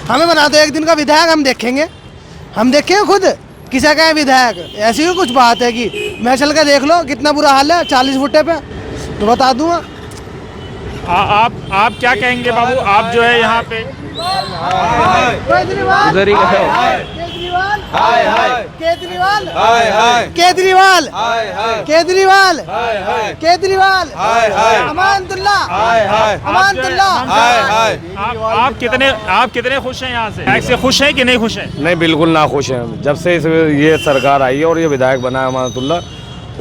हमें बना दो एक दिन का विधायक, हम देखेंगे, हम देखेंगे खुद किसा का है विधायक। ऐसी भी कुछ बात है कि मैं चल के देख लो कितना बुरा हाल है 40 फुटे पे, तो बता दूंगा। आप क्या कहेंगे बाबू, आप जो है यहाँ पे केजरीवाल उधर ही गए हो। केजरीवाल केजरीवाल केजरीवाल केजरीवाल केजरीवाल अमानतुल्लाह अमानतुल्लाह। आप कितने खुश हैं यहाँ से खुश हैं कि नहीं खुश हैं? नहीं, बिल्कुल ना खुश हैं। जब से ये सरकार आई है और ये विधायक बना है अमानतुल्लाह,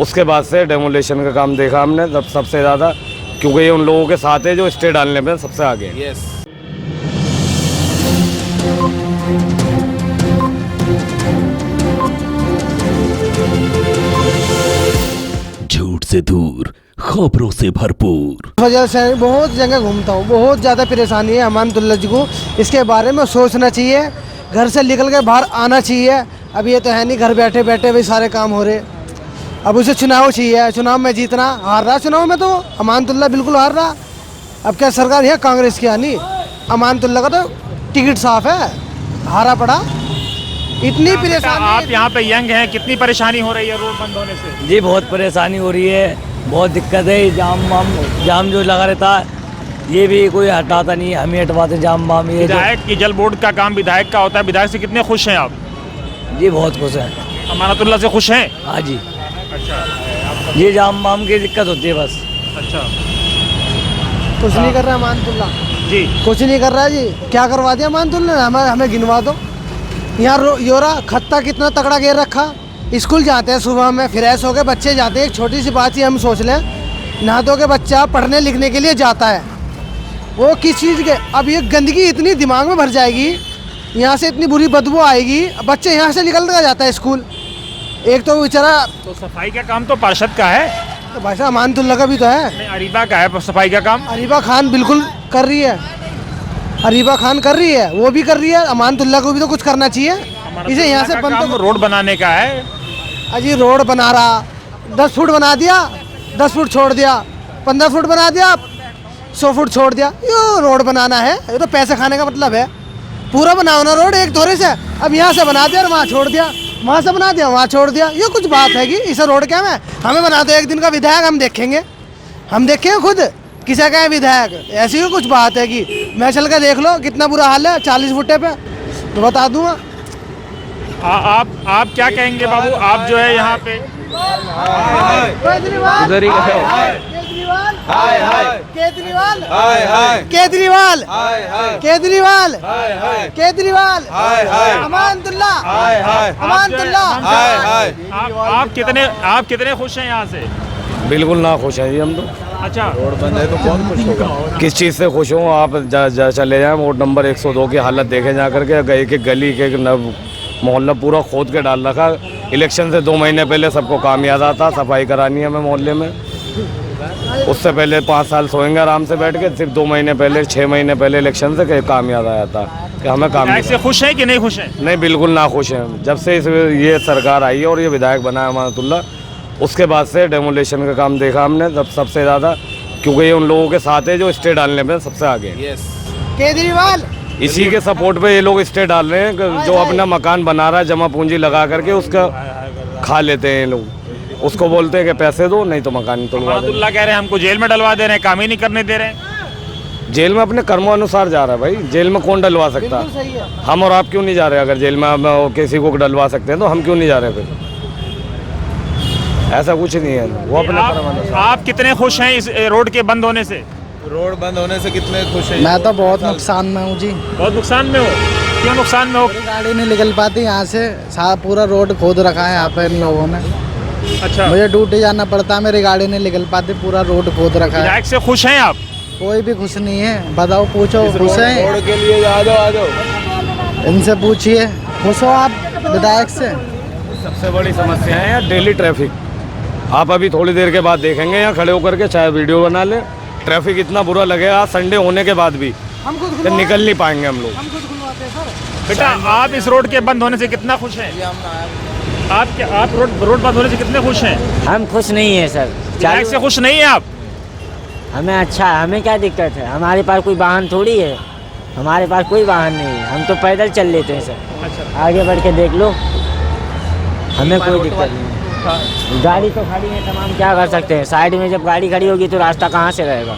उसके बाद से डेमोलेशन का काम देखा हमने सबसे ज़्यादा, क्योंकि ये उन लोगों के साथ है जो स्टे डालने में सबसे आगे है। यस। झूठ से दूर, खबरों से भरपूर। इस वजह से बहुत जगह घूमता हूँ, बहुत ज़्यादा परेशानी है अमानतुल्लाह जी को। इसके बारे में सोचना चाहिए, घर से निकल के बाहर आना चाहिए। अब ये तो है नहीं घर बैठे बैठे भी सारे काम हो रहे। अब उसे चुनाव चाहिए, चुनाव में जीतना, हार रहा चुनाव में तो अमानतुल्लाह बिल्कुल हार रहा। अब क्या सरकार है कांग्रेस की आनी, अमानतुल्लाह का तो टिकट साफ है, हारा पड़ा। इतनी परेशानी। आप यहाँ पे यंग हैं, कितनी परेशानी हो रही है रोड बंद होने से? जी बहुत परेशानी हो रही है, बहुत दिक्कत है। जाम जो लगा रहता है ये भी कोई हटाता नहीं है, हम ही हटवाते जाम वाम। ये विधायक की जल बोर्ड का काम विधायक का होता है, विधायक से कितने खुश हैं आप? जी बहुत खुश है, अमानतुल्लाह से खुश हैं? हाँ जी। अच्छा, ये जाम वाम की दिक्कत होती है बस। अच्छा कुछ नहीं कर रहा अमानतुल्लाह जी, कुछ नहीं कर रहा जी। क्या करवा दिया अमानतुल्लाह ने? हमें गिनवा दो। यहाँ योरा खत्ता कितना तगड़ा घेर रखा। स्कूल जाते हैं सुबह में, फ्रेश होकर बच्चे जाते हैं। एक छोटी सी बात ही हम सोच लें, नहा धो के बच्चा पढ़ने लिखने के लिए जाता है, वो किस चीज़ के। अब ये गंदगी इतनी दिमाग में भर जाएगी, यहाँ से इतनी बुरी बदबू आएगी, बच्चे यहाँ से निकल कर जाता है स्कूल। एक तो बेचारा, तो सफाई का काम तो पार्षद का है, तो भाई साहब अमानतुल्लाह का भी तो है। नहीं अरीबा का है सफाई का काम। अरीबा खान बिल्कुल कर रही है, अरीबा खान कर रही है, वो भी कर रही है। अमानतुल्लाह को भी तो कुछ करना चाहिए। इसे यहाँ से बंद तो रोड बनाने का है। अजी रोड बना रहा, 10 फुट बना दिया, 10 फुट छोड़ दिया, 15 फुट बना दिया, 100 फुट छोड़ दिया। ये रोड बनाना है? ये तो पैसे खाने का मतलब है। पूरा बनाओ ना रोड एक थोड़े से। अब यहाँ से बना दिया और वहाँ छोड़ दिया, वहाँ से बना दिया वहाँ छोड़ दिया, ये कुछ बात है कि इसे रोड क्या है? हमें बना दो एक दिन का विधायक, हम देखेंगे, हम देखेंगे खुद किसा का है विधायक। ऐसी भी कुछ बात है कि मैं चल के देख लो कितना बुरा हाल है 40 फुटे पे, तो बता दूंगा। आप क्या कहेंगे बाबू, आप जो है यहाँ पे केजरीवाल उधर ही गए हो। केजरीवाल केजरीवाल केजरीवाल केजरीवाल अमानतुल्लाह अमानतुल्लाह। आप कितने खुश हैं यहाँ से? बिल्कुल ना खुश हैं जी हम तो। अच्छा, रोड बंद है तो कौन खुश होगा? किस चीज़ से खुश हों? आप चले जाएं वार्ड नंबर 102 की हालत देखे जा करके, गए के गली के मोहल्ला पूरा खोद के डाल रखा। इलेक्शन से 2 महीने पहले सबको काम याद आता, सफाई करानी है हमें मोहल्ले में। उससे पहले 5 साल सोएंगे आराम से बैठ के, सिर्फ 2 महीने पहले 6 महीने पहले इलेक्शन से काम याद आया था कि हमें काम। से खुश हैं कि नहीं खुश हैं? नहीं, बिल्कुल ना खुश हैं। जब से ये सरकार आई है और ये विधायक बना है अमानतुल्लाह, उसके बाद से डेमोलेशन का काम देखा हमने सबसे ज़्यादा, क्योंकि ये उन लोगों के साथ है जो स्टे डालने में सबसे आगे है। यस। केजरीवाल इसी के सपोर्ट पे ये लोग स्टे डाल रहे हैं, जो अपना मकान बना रहा है जमा पूंजी लगा करके उसका खा लेते हैं ये लोग। उसको बोलते हैं कि पैसे दो, नहीं तो मकान तोड़वा दो। अमानतुल्लाह कह रहे हैं हमको जेल में डलवा दे रहे हैं, काम ही नहीं करने दे रहे हैं। जेल में अपने कर्मों अनुसार जा रहा है भाई, जेल में कौन डलवा सकता है? सही है। हम और आप क्यों नहीं जा रहे? अगर जेल में हम किसी को डलवा सकते हैं तो हम क्यों नहीं जा रहे? फिर ऐसा कुछ नहीं है, वो अपने कर्म अनुसार। आप कितने खुश हैं इस रोड के बंद होने से? रोड बंद होने से कितने खुश हैं? मैं तो बहुत नुकसान में हूँ जी। बहुत नुकसान में हो? क्यों नुकसान में हो? गाड़ी नहीं निकल पाती यहाँ से, पूरा रोड खोद रखा है यहाँ पे इन लोगों ने। अच्छा, मुझे ड्यूटी जाना पड़ता है, मेरी गाड़ी नहीं निकल पाती, पूरा रोड खोद रखा है। विधायक से खुश हैं आप? कोई भी खुश नहीं है, बताओ, पूछो खुश है? रोड के लिए आ जाओ। इनसे पूछिए, खुश हो आप विधायक से? सबसे बड़ी समस्या है यार डेली ट्रैफिक। आप अभी थोड़ी देर के बाद देखेंगे यहाँ खड़े होकर के, चाहे वीडियो बना ले, ट्रैफिक इतना बुरा लगेगा संडे होने के बाद भी, हम खुद तो निकल नहीं पाएंगे हम लोग। हम खुद खुलवाते हैं सर। बेटा आप इस रोड के बंद होने से कितना खुश हैं? आप रोड बंद होने से कितने खुश हैं? हम खुश नहीं है सर। विधायक से खुश नहीं है आप? हमें अच्छा है, हमें क्या दिक्कत है? हमारे पास कोई वाहन थोड़ी है, हमारे पास कोई वाहन नहीं है, हम तो पैदल चल लेते हैं सर। अच्छा आगे बढ़ के देख लो, हमें कोई दिक्कत नहीं है। गाड़ी तो खड़ी है तमाम, क्या कर सकते हैं। साइड में जब गाड़ी खड़ी होगी तो रास्ता कहाँ से रहेगा।